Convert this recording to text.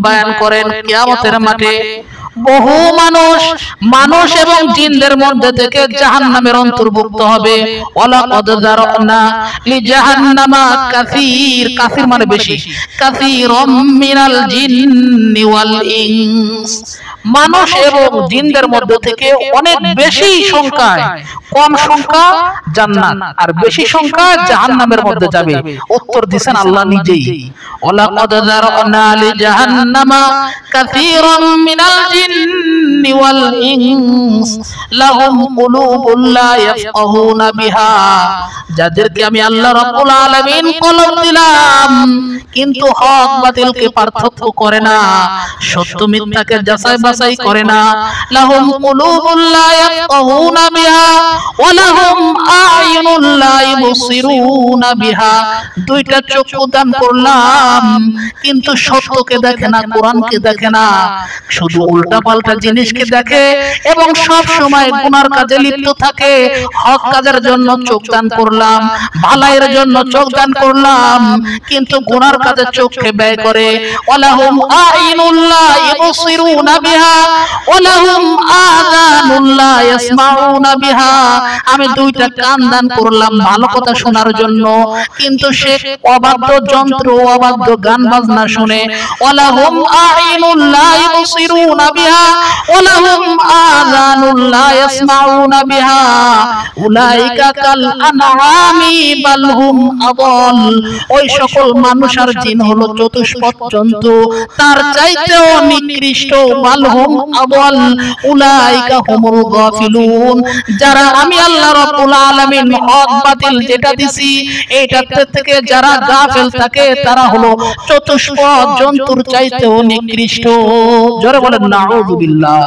বয়ান করেন কিয়ামতের মাঠে বহু মানুষ এবং জিনদের মধ্যে থেকে জাহান্নামের অন্তর্ভুক্ত হবে। ওয়ালাকাদ যারানা লিজাহান্নামা কাসীর মানে বেশি, কাসীরাম মিনাল জিন্নি ওয়াল ইনস, মানুষ এবং জিনদের মধ্যে থেকে অনেক বেশি সংখ্যায়, কম সংখ্যা জান্নাত আর বেশি সংখ্যা জাহান্নামের মধ্যে যাবে। উত্তর দিবেন আল্লাহ নিজেই, ওয়ালাকাদ যারানা লিজাহান্নামা কাসীরাম মিনাল জিন্নি ওয়াল ইনস লাহুম কুলুবুন লা ইয়াফকাহুনা বিহা, যাদেরকে আমি আল্লাহ রাব্বুল আলামিন কলব দিলাম কিন্তু হক বাতিলকে পার্থক্য করে না, সত্য মিথ্যাকে যাচাই বাছাই করে না। লাহুম কুলুবুন লা ইয়াফকাহুনা বিহা ওয়া লাহুম আ'য়ুনুন লা ইবসিরুনা বিহা, দুইটা চক্ষু দান করলাম কিন্তু সত্যকে দেখে না, কোরআনকে দেখে না, শুধু উল্টাপাল্টা জিনিসকে দেখে এবং সব সময় গুনার কাজে লিপ্ত থাকে। হক কাজের জন্য চোখ দান করলাম, ভালাইয়ের জন্য চোখ দান করলাম কিন্তু গুনার কাজে চোখকে ব্যয় করে। ওয়ালাহুম আ'ইনুন লা ইবসিরুনা বিহা ওয়ালাহুম আযানুন লা ইয়াসমাউনা বিহা, আমি দুইটা কান দান করলাম ভালো কথা শোনার জন্য কিন্তু সে অবাধ্য যন্ত্র, অবাধ্য গান বাজনা শুনে। ওয়ালাহুম আ'ইনুন লা ইবসিরুনা বিহা ওয়ালাহুম আযানুন লা ইয়াসমাউনা বিহা উলাইকা কাল আনআমি বাল হুম আযাল, ওই সকল মানুষ আর জিন হলো চতুষ্পদ জন্তু, তার চাইতেও নিকৃষ্ট। বাল হুম আযাল উলাইকা হুমুল গাফিলুন, যারা আমি আল্লাহ রাব্বুল আলামিন হক বাতিল যেটা দিছি এইটা থেকে যারা গাফিল থাকে তারা হলো চতুষ্পদ জন্তুর চাইতেও নিকৃষ্ট। জোরে বলেন নাউযুবিল্লাহ।